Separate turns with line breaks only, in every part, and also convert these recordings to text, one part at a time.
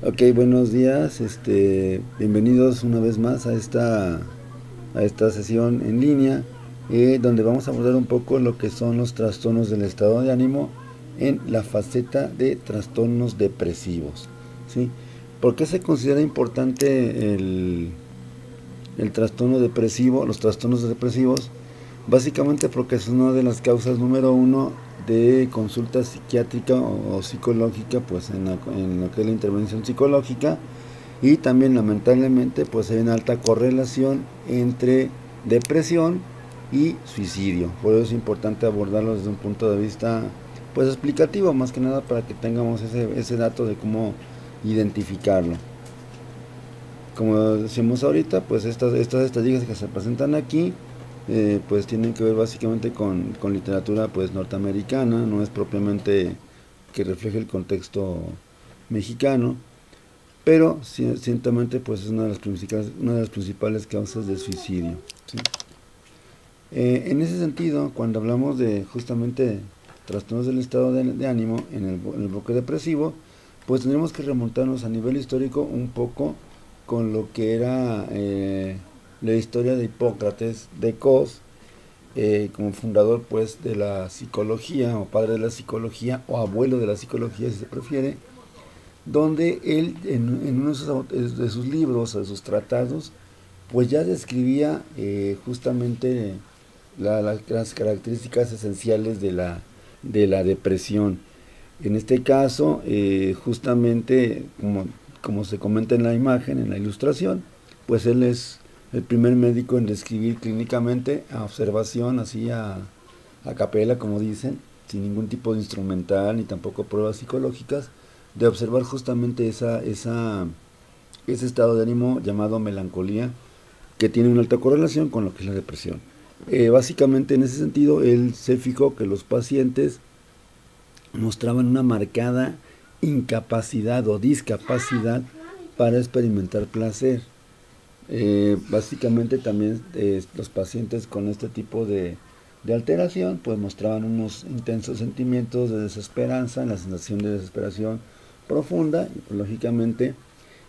Ok, buenos días, bienvenidos una vez más a esta sesión en línea, donde vamos a abordar un poco lo que son los trastornos del estado de ánimo en la faceta de trastornos depresivos, ¿sí? ¿Por qué se considera importante el trastorno depresivo, los trastornos depresivos? Básicamente porque es una de las causas número uno de consulta psiquiátrica o psicológica, pues en lo que es la intervención psicológica, y también lamentablemente pues hay una alta correlación entre depresión y suicidio. Por eso es importante abordarlo desde un punto de vista pues explicativo, más que nada para que tengamos ese dato de cómo identificarlo. Como decimos ahorita, pues estas estadísticas que se presentan aquí pues tienen que ver básicamente con literatura pues norteamericana, no es propiamente que refleje el contexto mexicano, pero ciertamente pues es una de las principales causas de suicidio, ¿sí? En ese sentido, cuando hablamos de justamente trastornos del estado de ánimo en el bloque depresivo, pues tendremos que remontarnos a nivel histórico un poco con lo que era la historia de Hipócrates de Cos, como fundador pues de la psicología, o padre de la psicología, o abuelo de la psicología si se prefiere, donde él en uno de sus libros, de sus tratados, pues ya describía justamente las características esenciales de la depresión. En este caso, justamente como se comenta en la imagen, en la ilustración, pues él es el primer médico en describir clínicamente a observación, así a capela, como dicen, sin ningún tipo de instrumental ni tampoco pruebas psicológicas, de observar justamente ese estado de ánimo llamado melancolía, que tiene una alta correlación con lo que es la depresión. Básicamente en ese sentido, él se fijó que los pacientes mostraban una marcada incapacidad o discapacidad para experimentar placer. Básicamente también los pacientes con este tipo de alteración pues mostraban unos intensos sentimientos de desesperanza, la sensación de desesperación profunda, y pues, lógicamente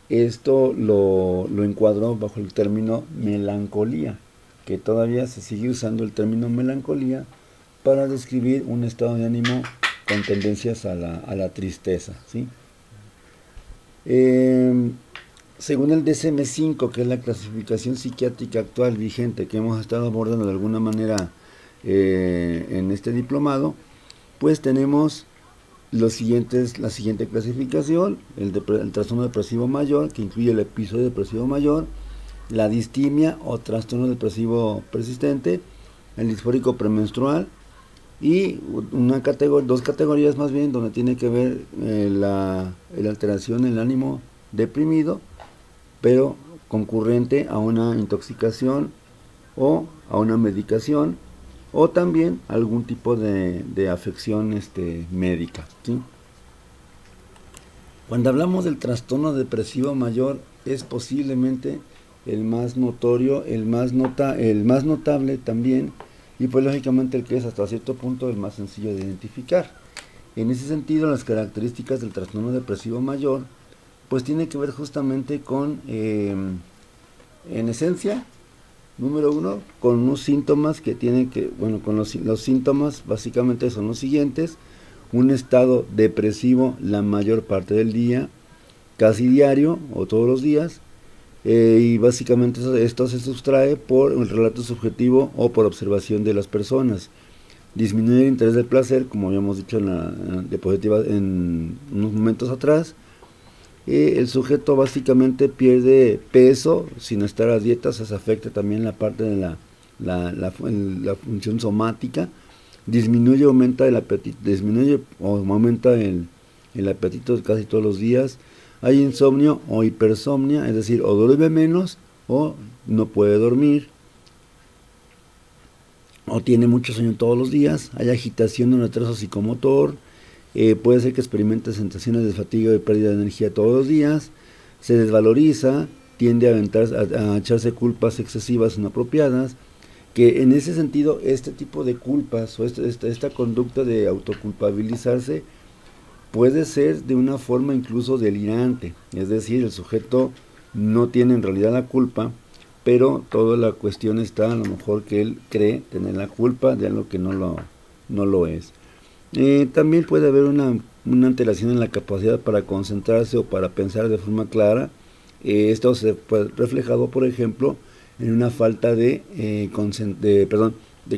esto lo encuadró bajo el término melancolía, que todavía se sigue usando el término melancolía para describir un estado de ánimo con tendencias a la tristeza, ¿sí? Según el DSM-5, que es la clasificación psiquiátrica actual vigente que hemos estado abordando de alguna manera en este diplomado, pues tenemos la siguiente clasificación: el trastorno depresivo mayor, que incluye el episodio depresivo mayor, la distimia o trastorno depresivo persistente, el disfórico premenstrual, y dos categorías más bien, donde tiene que ver la alteración en el ánimo deprimido, pero concurrente a una intoxicación o a una medicación, o también algún tipo de afección médica, ¿sí? Cuando hablamos del trastorno depresivo mayor, es posiblemente el más notorio, el más notable también, y pues lógicamente el que es hasta cierto punto el más sencillo de identificar. En ese sentido, las características del trastorno depresivo mayor pues tiene que ver justamente con, en esencia, número uno, con unos síntomas que tienen que, bueno, con los síntomas básicamente son los siguientes: un estado depresivo la mayor parte del día, casi diario o todos los días, y básicamente esto se sustrae por el relato subjetivo o por observación de las personas. Disminuye el interés del placer, como habíamos dicho en la diapositiva en unos momentos atrás. El sujeto básicamente pierde peso sin estar a dieta, se afecta también la parte de la función somática. Disminuye o aumenta el apetito, el apetito casi todos los días. Hay insomnio o hipersomnia, es decir, o duerme menos o no puede dormir, o tiene mucho sueño todos los días. Hay agitación o retraso psicomotor. Puede ser que experimente sensaciones de fatiga y pérdida de energía todos los días. Se desvaloriza, tiende a echarse culpas excesivas inapropiadas, que en ese sentido este tipo de culpas o esta conducta de autoculpabilizarse puede ser de una forma incluso delirante, es decir, el sujeto no tiene en realidad la culpa, pero toda la cuestión está a lo mejor que él cree tener la culpa de algo que no lo es. También puede haber una alteración en la capacidad para concentrarse o para pensar de forma clara. Esto se puede reflejado, por ejemplo, en una falta de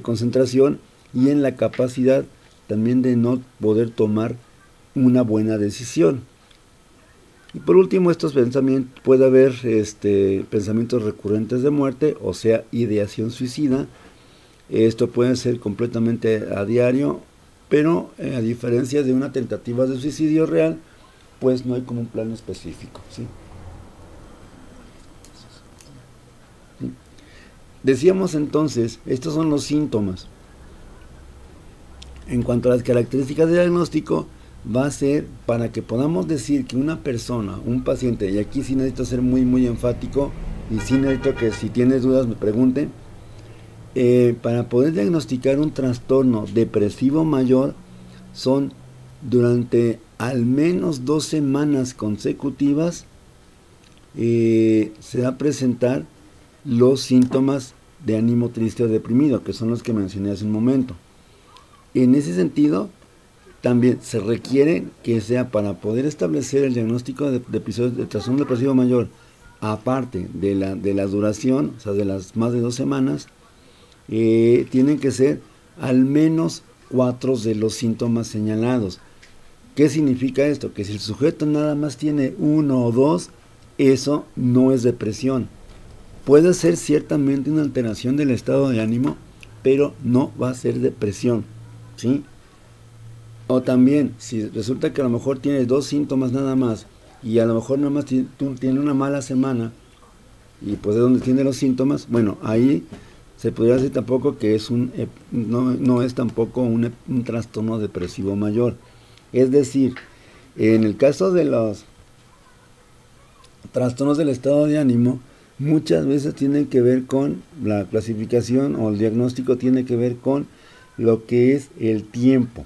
concentración y en la capacidad también de no poder tomar una buena decisión. Y por último, estos pensamientos, puede haber pensamientos recurrentes de muerte, o sea, ideación suicida. Esto puede ser completamente a diario, pero a diferencia de una tentativa de suicidio real, pues no hay como un plan específico, ¿sí? Decíamos entonces, estos son los síntomas. En cuanto a las características del diagnóstico, va a ser para que podamos decir que una persona, un paciente, y aquí sí necesito ser muy enfático, y sí necesito que si tienes dudas me pregunten, para poder diagnosticar un trastorno depresivo mayor, son durante al menos 2 semanas consecutivas, se va a presentar los síntomas de ánimo triste o deprimido, que son los que mencioné hace un momento. En ese sentido, también se requiere que sea para poder establecer el diagnóstico de episodios de trastorno depresivo mayor, aparte de la duración, o sea, de las más de 2 semanas, tienen que ser al menos 4 de los síntomas señalados. ¿Qué significa esto? Que si el sujeto nada más tiene 1 o 2, eso no es depresión. Puede ser ciertamente una alteración del estado de ánimo, pero no va a ser depresión, ¿sí? O también, si resulta que a lo mejor tiene 2 síntomas nada más, y a lo mejor nada más tiene una mala semana, y pues de donde tiene los síntomas, bueno, ahí se podría decir tampoco que es no es tampoco un trastorno depresivo mayor. Es decir, en el caso de los trastornos del estado de ánimo, muchas veces tienen que ver con la clasificación, o el diagnóstico tiene que ver con lo que es el tiempo.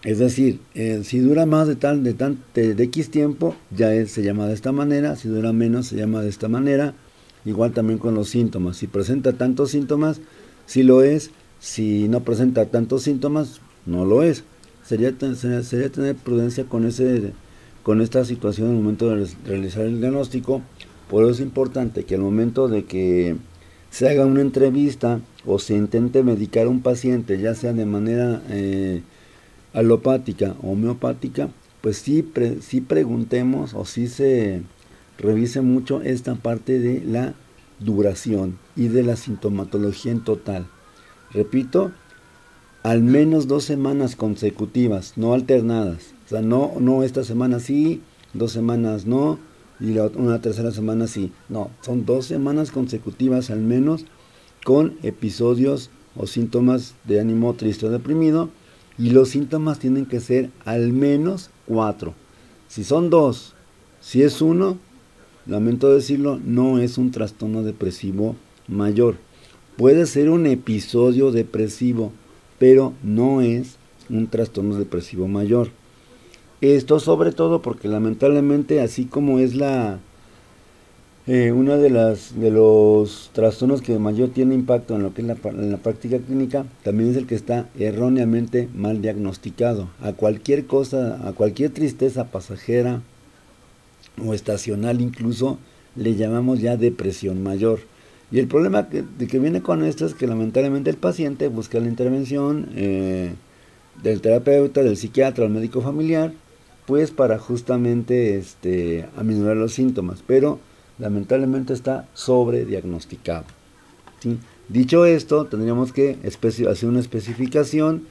Es decir, si dura más de X tiempo, ya se llama de esta manera. Si dura menos, se llama de esta manera. Igual también con los síntomas. Si presenta tantos síntomas, sí lo es. Si no presenta tantos síntomas, no lo es. Sería tener prudencia con esta situación en el momento de realizar el diagnóstico. Por eso es importante que al momento de que se haga una entrevista o se intente medicar a un paciente, ya sea de manera alopática o homeopática, pues sí preguntemos o sí se revise mucho esta parte de la duración y de la sintomatología en total. Repito, al menos 2 semanas consecutivas, no alternadas. O sea, no esta semana sí, 2 semanas no, y una tercera semana sí. No, son 2 semanas consecutivas al menos, con episodios o síntomas de ánimo triste o deprimido, y los síntomas tienen que ser al menos 4. Si son 2, si es 1, lamento decirlo, no es un trastorno depresivo mayor. Puede ser un episodio depresivo, pero no es un trastorno depresivo mayor. Esto sobre todo porque lamentablemente, así como es uno de los trastornos que mayor tiene impacto en lo que es en la práctica clínica, también es el que está erróneamente mal diagnosticado. A cualquier cosa, a cualquier tristeza pasajera o estacional incluso, le llamamos ya depresión mayor. Y el problema que viene con esto es que lamentablemente el paciente busca la intervención del terapeuta, del psiquiatra o del médico familiar, pues para justamente aminorar los síntomas, pero lamentablemente está sobrediagnosticado, ¿sí? Dicho esto, tendríamos que hacer una especificación,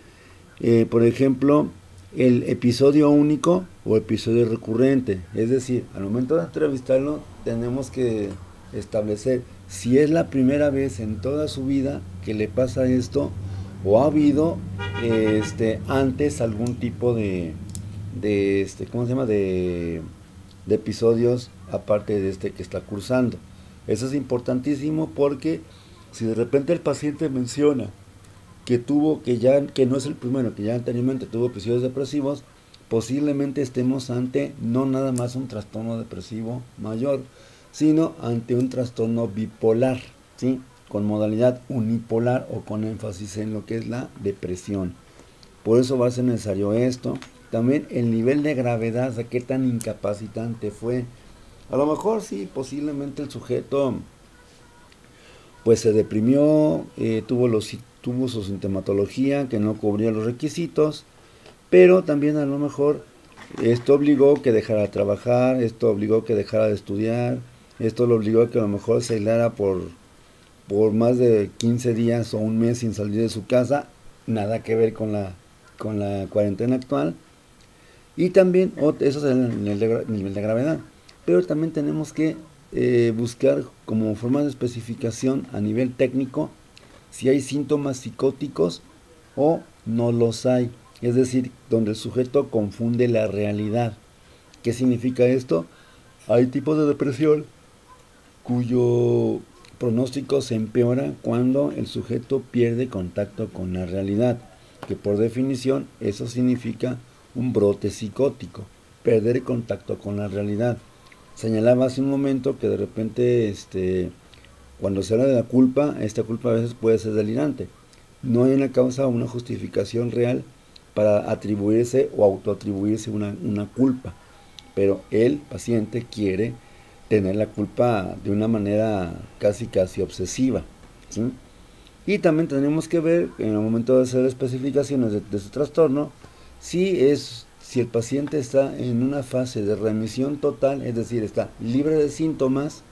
por ejemplo, el episodio único o episodio recurrente. Es decir, al momento de entrevistarlo, tenemos que establecer si es la primera vez en toda su vida que le pasa esto, o ha habido antes algún tipo de episodios aparte de que está cursando. Eso es importantísimo, porque si de repente el paciente menciona que no es el primero, que ya anteriormente tuvo episodios depresivos, posiblemente estemos ante no nada más un trastorno depresivo mayor, sino ante un trastorno bipolar, ¿sí? Con modalidad unipolar o con énfasis en lo que es la depresión. Por eso va a ser necesario esto. También el nivel de gravedad, de qué tan incapacitante fue. A lo mejor sí, posiblemente el sujeto pues se deprimió, tuvo su sintomatología que no cubría los requisitos, pero también a lo mejor esto obligó que dejara de trabajar, esto obligó que dejara de estudiar, esto lo obligó a que a lo mejor se aislara por más de 15 días o un mes sin salir de su casa, nada que ver con la cuarentena actual. Y también, eso es el nivel de gravedad, pero también tenemos que buscar como forma de especificación a nivel técnico si hay síntomas psicóticos o no los hay, es decir, donde el sujeto confunde la realidad. ¿Qué significa esto? Hay tipos de depresión cuyo pronóstico se empeora cuando el sujeto pierde contacto con la realidad, que por definición eso significa un brote psicótico, perder contacto con la realidad. Señalaba hace un momento que de repente cuando se habla de la culpa, esta culpa a veces puede ser delirante. No hay una causa o una justificación real para atribuirse o autoatribuirse una culpa, pero el paciente quiere tener la culpa de una manera casi obsesiva, ¿sí? Y también tenemos que ver en el momento de hacer especificaciones de su trastorno si el paciente está en una fase de remisión total, es decir, está libre de síntomas,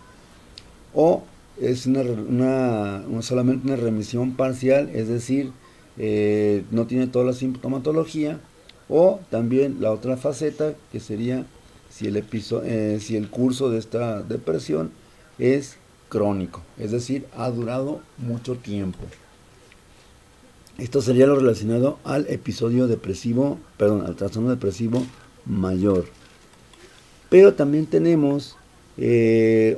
o es solamente una remisión parcial, es decir, no tiene toda la sintomatología, o también la otra faceta que sería si el curso de esta depresión es crónico, es decir, ha durado mucho tiempo. Esto sería lo relacionado al al trastorno depresivo mayor. Pero también tenemos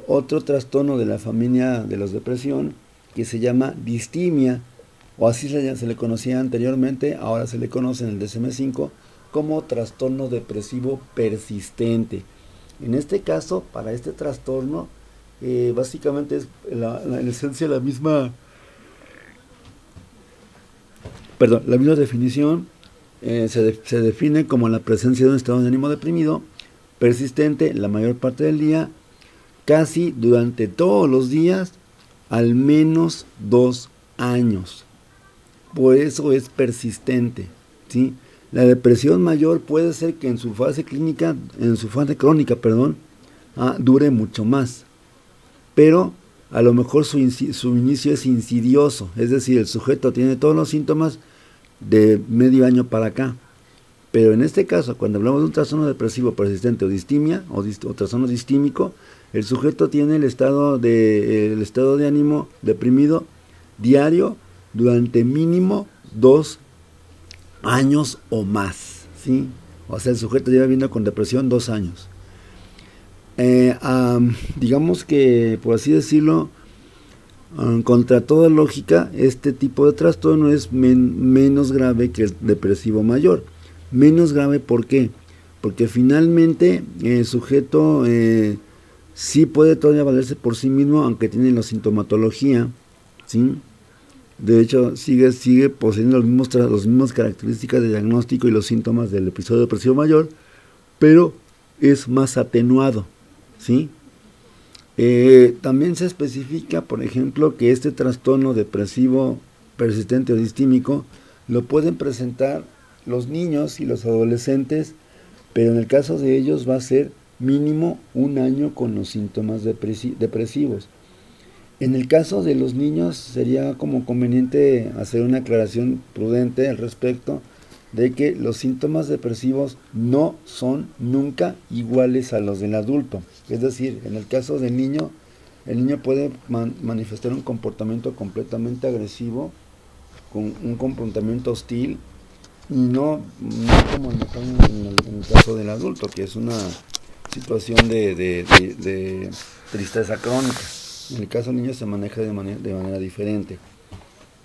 otro trastorno de la familia de la depresión que se llama distimia, o así se le conocía anteriormente, ahora se le conoce en el DSM-5 como trastorno depresivo persistente. En este caso, para este trastorno, básicamente es en esencia la misma definición. Se define como la presencia de un estado de ánimo deprimido, persistente la mayor parte del día, casi durante todos los días, al menos 2 años. Por eso es persistente, ¿sí? La depresión mayor puede ser que en su fase crónica, dure mucho más, pero a lo mejor su inicio es insidioso, es decir, el sujeto tiene todos los síntomas de medio año para acá. Pero en este caso, cuando hablamos de un trastorno depresivo persistente o distimia o trastorno distímico, el sujeto tiene el estado de ánimo deprimido diario durante mínimo 2 años o más, ¿sí? O sea, el sujeto lleva viviendo con depresión 2 años. Digamos que, por así decirlo, contra toda lógica, este tipo de trastorno es menos grave que el depresivo mayor. Menos grave, ¿por qué? Porque finalmente el sujeto sí puede todavía valerse por sí mismo, aunque tiene la sintomatología, ¿sí? De hecho, sigue poseyendo las mismas características de diagnóstico y los síntomas del episodio depresivo mayor, pero es más atenuado, ¿sí? También se especifica, por ejemplo, que este trastorno depresivo persistente o distímico lo pueden presentar los niños y los adolescentes, pero en el caso de ellos va a ser mínimo 1 año con los síntomas depresivos. En el caso de los niños sería como conveniente hacer una aclaración prudente al respecto de que los síntomas depresivos no son nunca iguales a los del adulto. Es decir, en el caso del niño, el niño puede manifestar un comportamiento completamente agresivo, con un comportamiento hostil, y no como en el caso del adulto, que es una situación de tristeza crónica. En el caso del niño se maneja de manera diferente.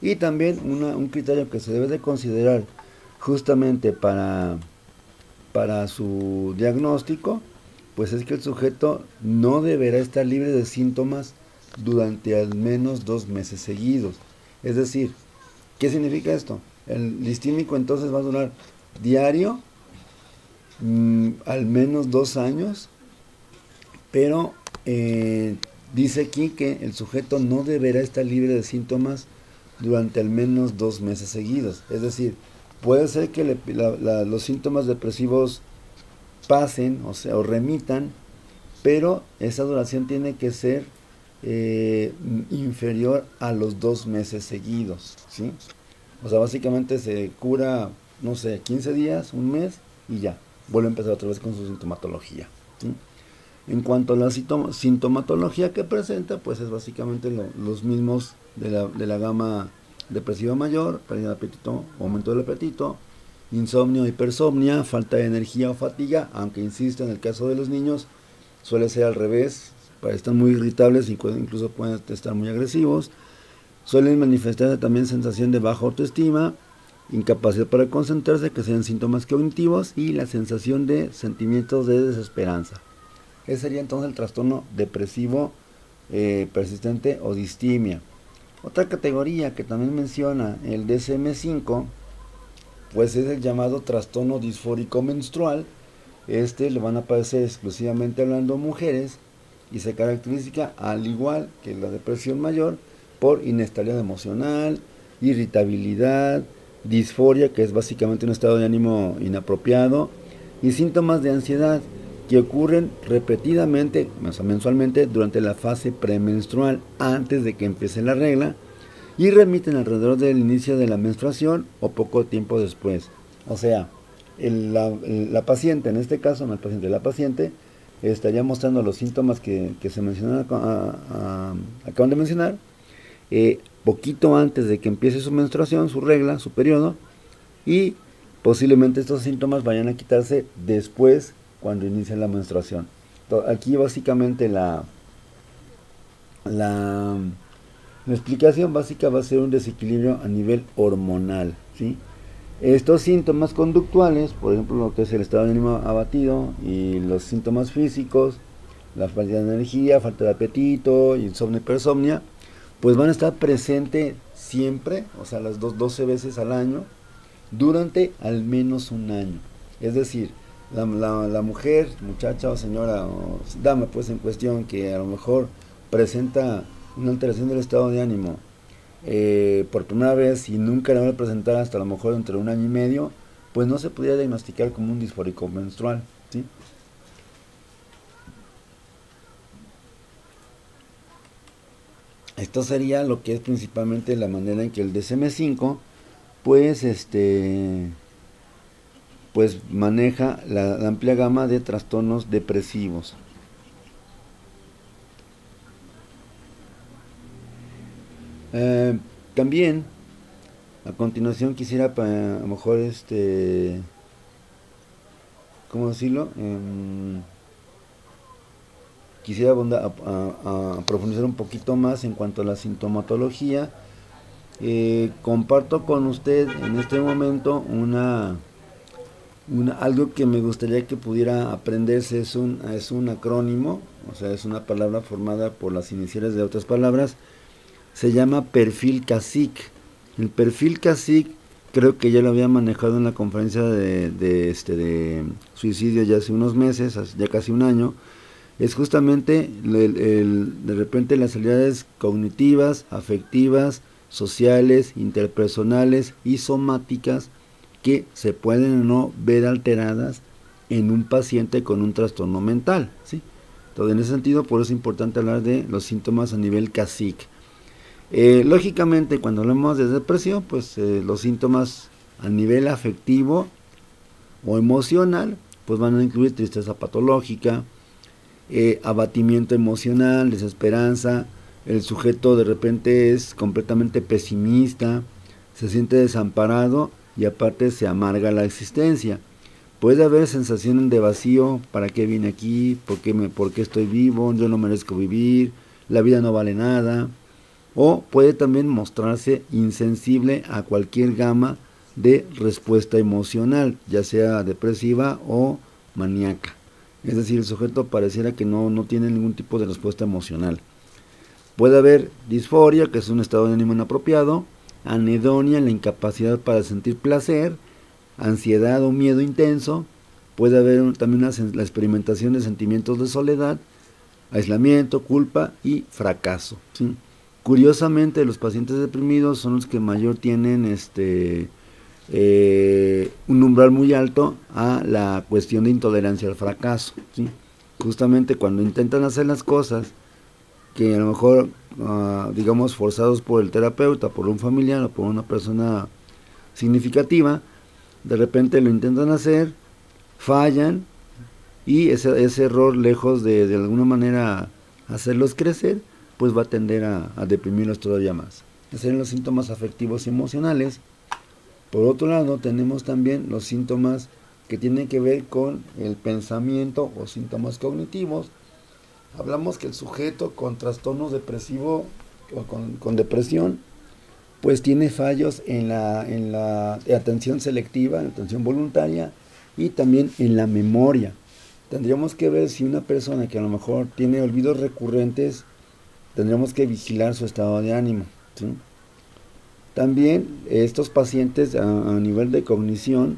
Y también un criterio que se debe de considerar justamente para para su diagnóstico, pues es que el sujeto no deberá estar libre de síntomas durante al menos 2 meses seguidos. Es decir, ¿qué significa esto? El listímico entonces va a durar diario al menos 2 años, pero dice aquí que el sujeto no deberá estar libre de síntomas durante al menos 2 meses seguidos. Es decir, puede ser que los síntomas depresivos pasen, o remitan, pero esa duración tiene que ser inferior a los 2 meses seguidos, ¿sí? O sea, básicamente se cura, no sé, 15 días, un mes, y ya, vuelve a empezar otra vez con su sintomatología, ¿sí? En cuanto a la sintomatología que presenta, pues es básicamente los mismos de la gama depresiva mayor: pérdida de apetito, aumento del apetito, insomnio, hipersomnia, falta de energía o fatiga, aunque insisto, en el caso de los niños suele ser al revés, están muy irritables y incluso pueden estar muy agresivos. Suelen manifestarse también sensación de baja autoestima, incapacidad para concentrarse, que sean síntomas cognitivos, y la sensación de sentimientos de desesperanza. Ese sería entonces el trastorno depresivo persistente o distimia. Otra categoría que también menciona el DSM-5, pues es el llamado trastorno disfórico menstrual. Le van a aparecer exclusivamente hablando mujeres y se caracteriza, al igual que la depresión mayor, por inestabilidad emocional, irritabilidad, disforia, que es básicamente un estado de ánimo inapropiado, y síntomas de ansiedad que ocurren repetidamente, mensualmente, durante la fase premenstrual, antes de que empiece la regla, y remiten alrededor del inicio de la menstruación o poco tiempo después. O sea, la paciente, en este caso, no el paciente, la paciente estaría mostrando los síntomas que se mencionaron, acaban de mencionar, poquito antes de que empiece su menstruación, su regla, su periodo, y posiblemente estos síntomas vayan a quitarse después, cuando inicie la menstruación. Aquí básicamente la explicación básica va a ser un desequilibrio a nivel hormonal, ¿sí? Estos síntomas conductuales, por ejemplo, lo que es el estado de ánimo abatido, y los síntomas físicos, la falta de energía, falta de apetito, insomnio, hipersomnia, pues van a estar presentes siempre, o sea, las 12 veces al año, durante al menos un año. Es decir, la mujer, muchacha o señora o dama, pues en cuestión, que a lo mejor presenta una alteración del estado de ánimo por primera vez y nunca la va a presentar hasta a lo mejor entre 1 año y medio, pues no se podría diagnosticar como un disfórico menstrual, ¿sí? Esto sería lo que es principalmente la manera en que el DSM-5 pues maneja la amplia gama de trastornos depresivos. También a continuación quisiera a lo mejor ¿cómo decirlo? Quisiera a profundizar un poquito más en cuanto a la sintomatología. Comparto con usted en este momento algo que me gustaría que pudiera aprenderse. Es un acrónimo, o sea, es una palabra formada por las iniciales de otras palabras. Se llama perfil CASIC. El perfil CASIC creo que ya lo había manejado en la conferencia de suicidio ya hace unos meses, ya casi un año. Es justamente de repente las habilidades cognitivas, afectivas, sociales, interpersonales y somáticas que se pueden o no ver alteradas en un paciente con un trastorno mental, ¿sí? Entonces, en ese sentido, por eso es importante hablar de los síntomas a nivel CASIC. Lógicamente, cuando hablamos de depresión, pues los síntomas a nivel afectivo o emocional, pues van a incluir tristeza patológica, abatimiento emocional, desesperanza. El sujeto de repente es completamente pesimista, se siente desamparado y aparte se amarga la existencia. Puede haber sensación de vacío: ¿para qué vine aquí? ¿Por qué estoy vivo? Yo no merezco vivir, la vida no vale nada. O puede también mostrarse insensible a cualquier gama de respuesta emocional, ya sea depresiva o maníaca. Es decir, el sujeto pareciera que no tiene ningún tipo de respuesta emocional. Puede haber disforia, que es un estado de ánimo inapropiado, anedonia, la incapacidad para sentir placer, ansiedad o miedo intenso. Puede haber también la experimentación de sentimientos de soledad, aislamiento, culpa y fracaso, ¿sí? Curiosamente, los pacientes deprimidos son los que mayor tienen un umbral muy alto a la cuestión de intolerancia al fracaso, ¿sí? Justamente cuando intentan hacer las cosas que a lo mejor, digamos, forzados por el terapeuta, por un familiar o por una persona significativa, de repente lo intentan hacer, fallan, y ese error, lejos de alguna manera hacerlos crecer, pues va a tender a deprimirlos todavía más. Esos serían los síntomas afectivos y emocionales. Por otro lado, tenemos también los síntomas que tienen que ver con el pensamiento o síntomas cognitivos. Hablamos que el sujeto con trastorno depresivo o con depresión, pues tiene fallos en la atención selectiva, en la atención voluntaria y también en la memoria. Tendríamos que ver si una persona que a lo mejor tiene olvidos recurrentes, tendríamos que vigilar su estado de ánimo, ¿sí? También estos pacientes a nivel de cognición,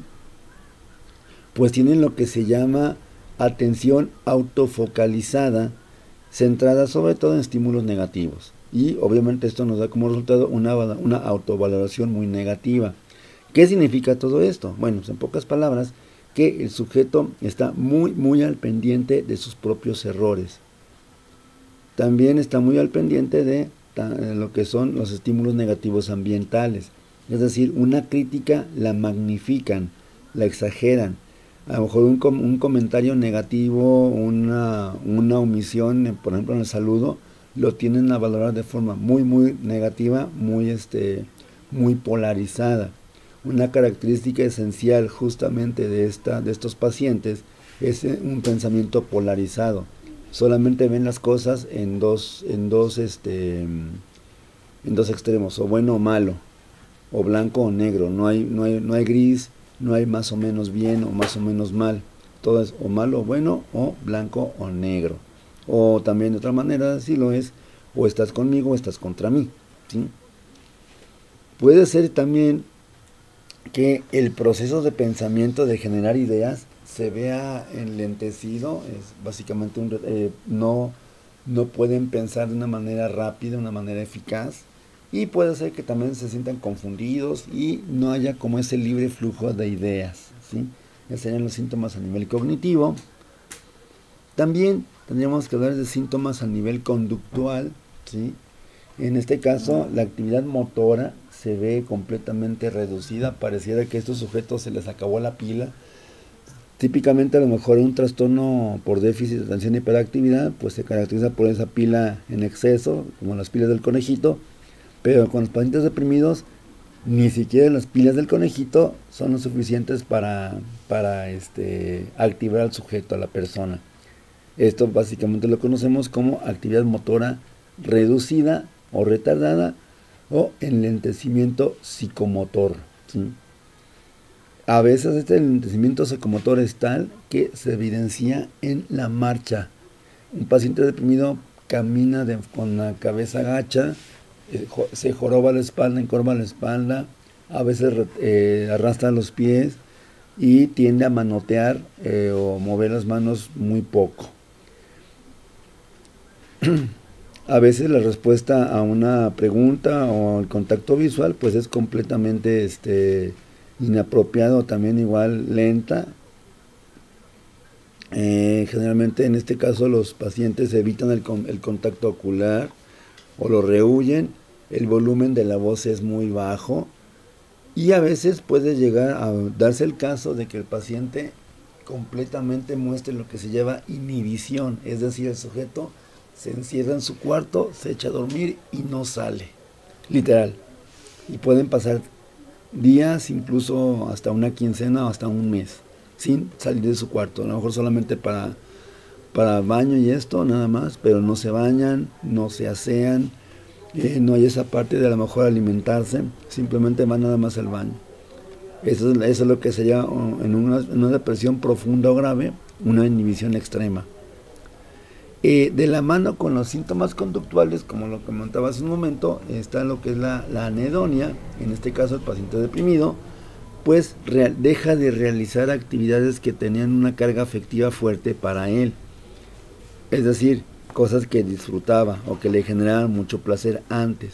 pues tienen lo que se llama atención autofocalizada, centrada sobre todo en estímulos negativos. Y obviamente esto nos da como resultado una autovaloración muy negativa. ¿Qué significa todo esto? Bueno, pues en pocas palabras, que el sujeto está muy al pendiente de sus propios errores. También está muy al pendiente de lo que son los estímulos negativos ambientales. Es decir, una crítica la magnifican, la exageran. A lo mejor un comentario negativo, una omisión, por ejemplo en el saludo, lo tienden a valorar de forma muy negativa, muy polarizada. Una característica esencial justamente de estos pacientes es un pensamiento polarizado. Solamente ven las cosas en dos extremos, o bueno o malo, o blanco o negro. No hay gris, no hay más o menos bien o más o menos mal. Todo es o malo o bueno, o blanco o negro. O también de otra manera, si lo es, o estás conmigo o estás contra mí, ¿sí? Puede ser también que el proceso de pensamiento, de generar ideas, se vea enlentecido. Es básicamente no pueden pensar de una manera rápida, de una manera eficaz, y puede ser que también se sientan confundidos y no haya como ese libre flujo de ideas, ¿sí? Esos serían los síntomas a nivel cognitivo. También tendríamos que hablar de síntomas a nivel conductual, ¿sí? En este caso, la actividad motora se ve completamente reducida. Pareciera que a estos sujetos se les acabó la pila. Típicamente, a lo mejor un trastorno por déficit de atención y hiperactividad, pues se caracteriza por esa pila en exceso, como las pilas del conejito. Pero con los pacientes deprimidos, ni siquiera las pilas del conejito son lo suficientes para activar al sujeto, a la persona. Esto básicamente lo conocemos como actividad motora reducida o retardada, o enlentecimiento psicomotor, ¿sí? A veces este enlentecimiento psicomotor es tal que se evidencia en la marcha. Un paciente deprimido camina con la cabeza gacha, se joroba la espalda, encorva la espalda, a veces arrastra los pies y tiende a manotear o mover las manos muy poco. A veces la respuesta a una pregunta o el contacto visual pues es completamente inapropiado, también igual lenta. Generalmente en este caso los pacientes evitan el contacto ocular o lo rehuyen. El volumen de la voz es muy bajo y a veces puede llegar a darse el caso de que el paciente completamente muestre lo que se llama inhibición, es decir, el sujeto se encierra en su cuarto, se echa a dormir y no sale, literal. Y pueden pasar días, incluso hasta una quincena o hasta un mes, sin salir de su cuarto. A lo mejor solamente para baño y esto, nada más, pero no se bañan, no se asean, no hay esa parte de a lo mejor alimentarse, simplemente van nada más al baño. Eso es lo que sería en una depresión profunda o grave, una inhibición extrema. De la mano con los síntomas conductuales, como lo comentaba hace un momento, está lo que es la anedonia. En este caso el paciente deprimido pues deja de realizar actividades que tenían una carga afectiva fuerte para él, es decir, cosas que disfrutaba o que le generaban mucho placer antes.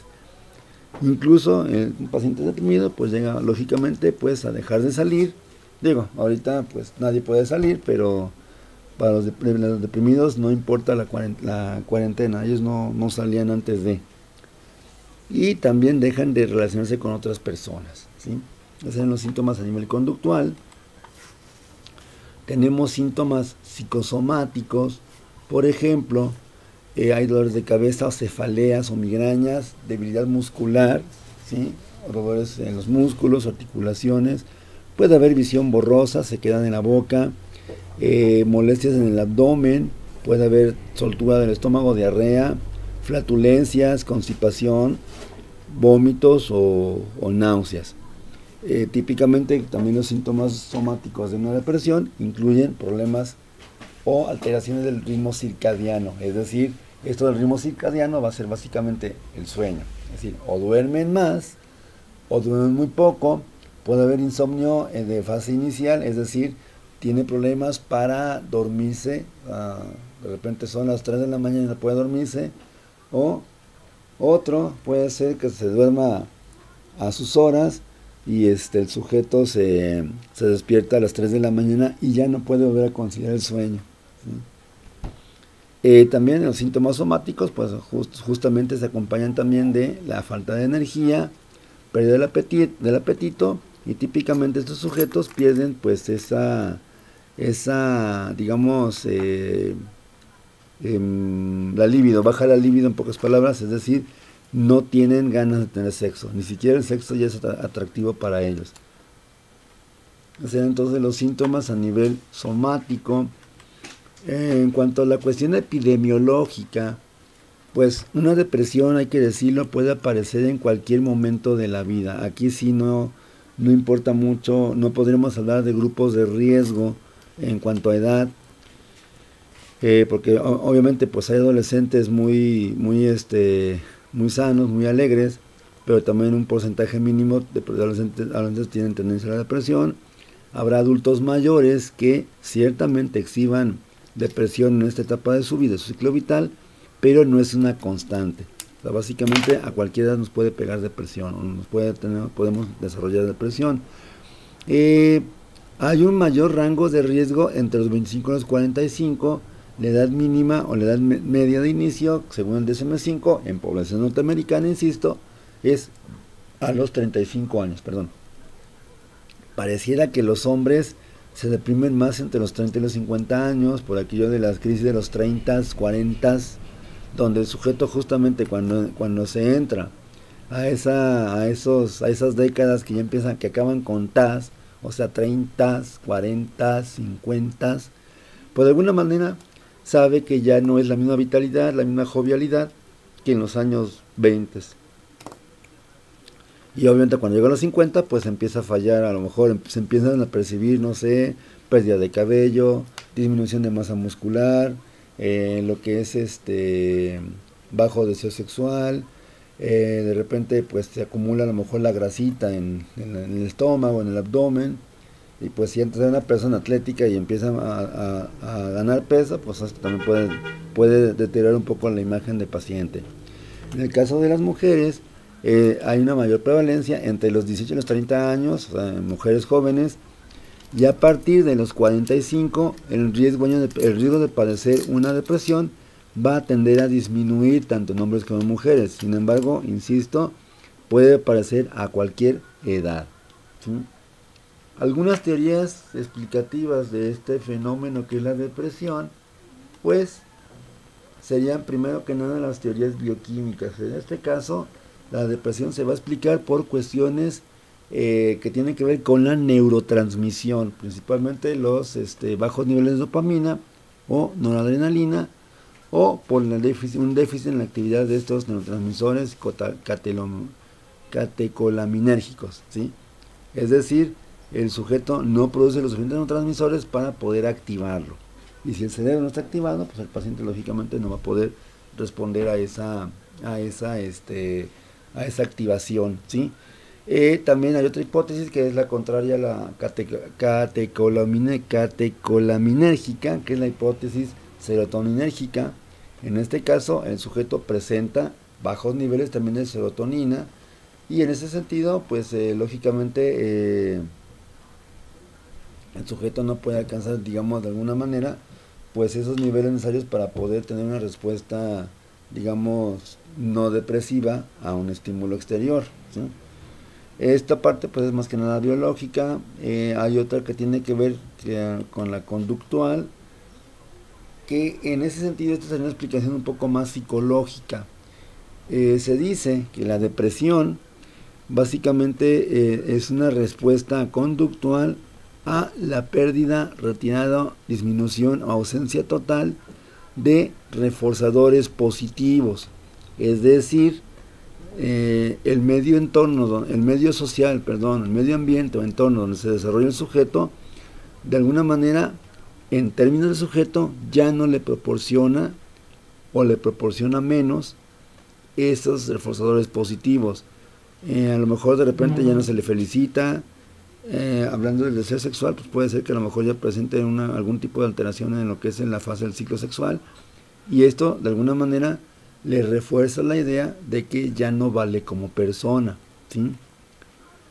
Incluso el paciente deprimido pues llega lógicamente pues a dejar de salir. Digo, ahorita pues nadie puede salir, pero para los deprimidos no importa la cuarentena, ellos no salían antes de. Y también dejan de relacionarse con otras personas, ¿sí? Esos son los síntomas a nivel conductual. Tenemos síntomas psicosomáticos, por ejemplo, hay dolores de cabeza o cefaleas o migrañas, debilidad muscular, ¿sí? Dolores en los músculos, articulaciones, puede haber visión borrosa, sequedad en la boca, molestias en el abdomen, puede haber soltura del estómago, diarrea, flatulencias, constipación, vómitos o náuseas. Típicamente también los síntomas somáticos de una depresión incluyen problemas o alteraciones del ritmo circadiano, es decir, esto del ritmo circadiano va a ser básicamente el sueño, es decir, o duermen más o duermen muy poco, puede haber insomnio de fase inicial, es decir, tiene problemas para dormirse, de repente son las 3 de la mañana y no puede dormirse, o otro puede ser que se duerma a sus horas y el sujeto se despierta a las 3 de la mañana y ya no puede volver a conciliar el sueño, ¿sí? También los síntomas somáticos pues justamente se acompañan también de la falta de energía, pérdida del apetito, y típicamente estos sujetos pierden pues esa digamos la libido, baja la libido en pocas palabras, es decir, no tienen ganas de tener sexo, ni siquiera el sexo ya es atractivo para ellos. O sea, entonces los síntomas a nivel somático. En cuanto a la cuestión epidemiológica, pues una depresión, hay que decirlo, puede aparecer en cualquier momento de la vida. Aquí sí no importa mucho, no podremos hablar de grupos de riesgo en cuanto a edad, porque obviamente pues hay adolescentes muy sanos, muy alegres, pero también un porcentaje mínimo de adolescentes tienen tendencia a la depresión. Habrá adultos mayores que ciertamente exhiban depresión en esta etapa de su vida, de su ciclo vital, pero no es una constante. O sea, básicamente a cualquier edad nos puede pegar depresión, o podemos desarrollar depresión. Hay un mayor rango de riesgo entre los 25 y los 45, la edad mínima o la edad media de inicio, según el DSM-5, en población norteamericana, insisto, es a los 35 años, perdón. Pareciera que los hombres se deprimen más entre los 30 y los 50 años, por aquello de las crisis de los 30, 40, donde el sujeto justamente cuando se entra a esas décadas que ya empiezan, que acaban con TAS, o sea 30, 40, 50, pues de alguna manera sabe que ya no es la misma vitalidad, la misma jovialidad que en los años 20. Y obviamente cuando llega a los 50 pues empieza a fallar, a lo mejor se empiezan a percibir, no sé, pérdida de cabello, disminución de masa muscular, lo que es bajo deseo sexual, de repente pues se acumula a lo mejor la grasita en el estómago, en el abdomen, y pues si antes era una persona atlética y empieza a ganar peso, pues esto también puede deteriorar un poco la imagen del paciente. En el caso de las mujeres, hay una mayor prevalencia entre los 18 y los 30 años, o sea, mujeres jóvenes, y a partir de los 45 el riesgo de padecer una depresión va a tender a disminuir tanto en hombres como en mujeres. Sin embargo, insisto, puede aparecer a cualquier edad, ¿sí? Algunas teorías explicativas de este fenómeno que es la depresión, pues serían primero que nada las teorías bioquímicas. En este caso, la depresión se va a explicar por cuestiones que tienen que ver con la neurotransmisión, principalmente los bajos niveles de dopamina o noradrenalina, o por un déficit en la actividad de estos neurotransmisores catecolaminérgicos, ¿sí? Es decir, el sujeto no produce los suficientes neurotransmisores para poder activarlo. Y si el cerebro no está activado, pues el paciente lógicamente no va a poder responder a esa activación, ¿sí? También hay otra hipótesis que es la contraria a la catecolaminérgica, que es la hipótesis serotoninérgica. En este caso, el sujeto presenta bajos niveles también de serotonina, y en ese sentido, pues lógicamente el sujeto no puede alcanzar, digamos, de alguna manera, pues esos niveles necesarios para poder tener una respuesta, digamos, no depresiva a un estímulo exterior, ¿sí? Esta parte pues es más que nada biológica. Hay otra que tiene que ver con la conductual, que en ese sentido esta es una explicación un poco más psicológica. Se dice que la depresión básicamente es una respuesta conductual a la pérdida, retirada, disminución o ausencia total de reforzadores positivos, es decir, el medio ambiente o entorno donde se desarrolla el sujeto, de alguna manera, en términos de sujeto, ya no le proporciona o le proporciona menos esos reforzadores positivos. A lo mejor de repente ya no se le felicita. Hablando del deseo sexual, pues puede ser que a lo mejor ya presente algún tipo de alteración en lo que es en la fase del ciclo sexual, y esto de alguna manera le refuerza la idea de que ya no vale como persona, ¿sí?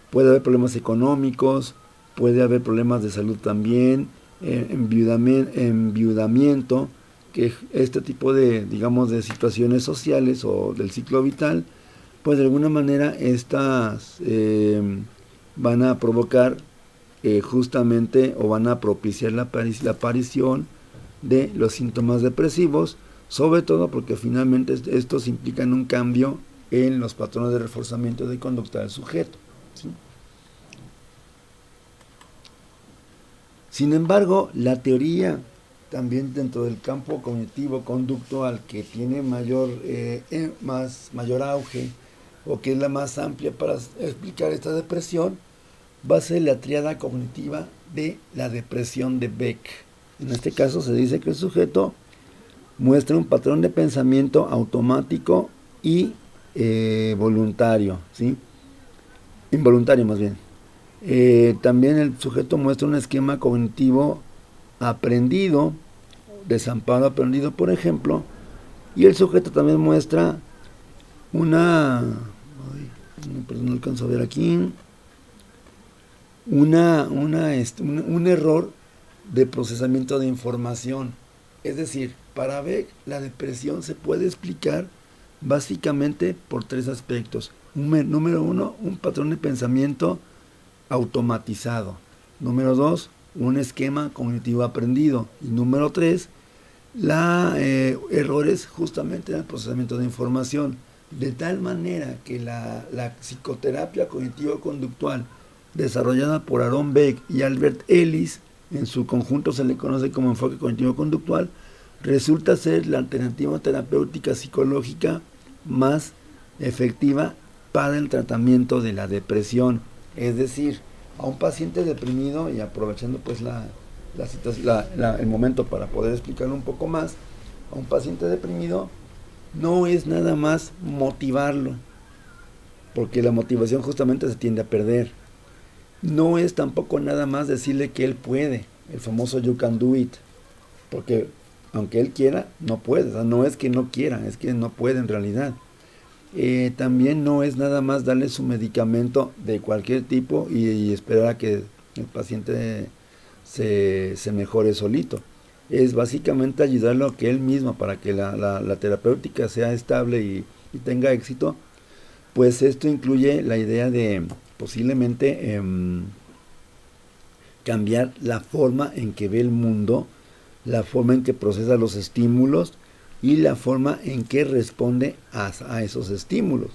Puede haber problemas económicos, puede haber problemas de salud también, enviudamiento, que este tipo de, digamos, de situaciones sociales o del ciclo vital, pues de alguna manera estas van a provocar justamente, o van a propiciar la aparición de los síntomas depresivos, sobre todo porque finalmente estos implican un cambio en los patrones de reforzamiento de conducta del sujeto, ¿sí? Sin embargo, la teoría también dentro del campo cognitivo conductual que tiene mayor auge, o que es la más amplia para explicar esta depresión, va a ser la tríada cognitiva de la depresión de Beck. En este caso se dice que el sujeto muestra un patrón de pensamiento automático y voluntario, ¿sí? Involuntario más bien. También el sujeto muestra un esquema cognitivo aprendido, desamparo aprendido, por ejemplo, y el sujeto también muestra no alcanzo a ver aquí, un error de procesamiento de información. Es decir, para Beck la depresión se puede explicar básicamente por tres aspectos. Número uno, un patrón de pensamiento automatizado. Número dos, un esquema cognitivo aprendido. Y número tres, errores justamente en el procesamiento de información. De tal manera que la psicoterapia cognitivo-conductual desarrollada por Aaron Beck y Albert Ellis, en su conjunto se le conoce como enfoque cognitivo-conductual, resulta ser la alternativa terapéutica psicológica más efectiva para el tratamiento de la depresión. Es decir, a un paciente deprimido, y aprovechando pues el momento para poder explicarlo un poco más, a un paciente deprimido no es nada más motivarlo, porque la motivación justamente se tiende a perder. No es tampoco nada más decirle que él puede, el famoso you can do it, porque aunque él quiera, no puede. O sea, no es que no quiera, es que no puede en realidad. También no es nada más darle su medicamento de cualquier tipo y esperar a que el paciente se mejore solito. Es básicamente ayudarlo a que él mismo, para que la terapéutica sea estable y tenga éxito. Pues esto incluye la idea de posiblemente cambiar la forma en que ve el mundo, la forma en que procesa los estímulos y la forma en que responde a esos estímulos.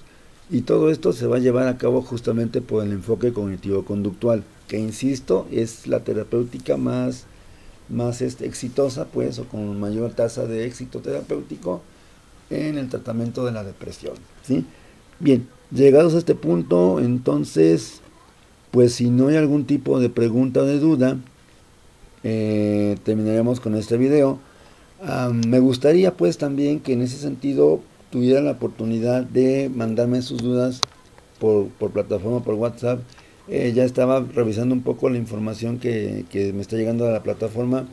Y todo esto se va a llevar a cabo justamente por el enfoque cognitivo-conductual, que insisto, es la terapéutica más exitosa, pues, o con mayor tasa de éxito terapéutico en el tratamiento de la depresión, ¿sí? Bien, llegados a este punto, entonces pues si no hay algún tipo de pregunta o de duda, terminaremos con este video. Me gustaría pues también que en ese sentido tuvieran la oportunidad de mandarme sus dudas por plataforma, por WhatsApp. Ya estaba revisando un poco la información que me está llegando a la plataforma.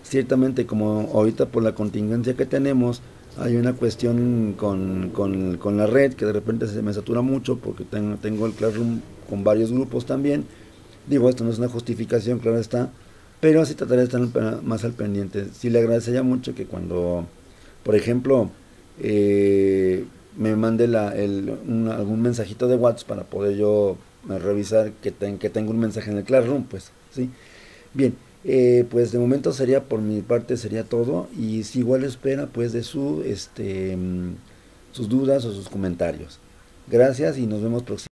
Ciertamente, como ahorita por la contingencia que tenemos, hay una cuestión con la red que de repente se me satura mucho porque tengo el Classroom con varios grupos también. Digo, esto no es una justificación, claro está, pero sí trataré de estar más al pendiente. Sí le agradecería mucho que cuando, por ejemplo, me mande algún mensajito de WhatsApp para poder yo revisar que tengo un mensaje en el Classroom, pues, ¿sí? Bien, pues de momento sería por mi parte sería todo y si igual espera pues de sus dudas o sus comentarios. Gracias y nos vemos próximamente.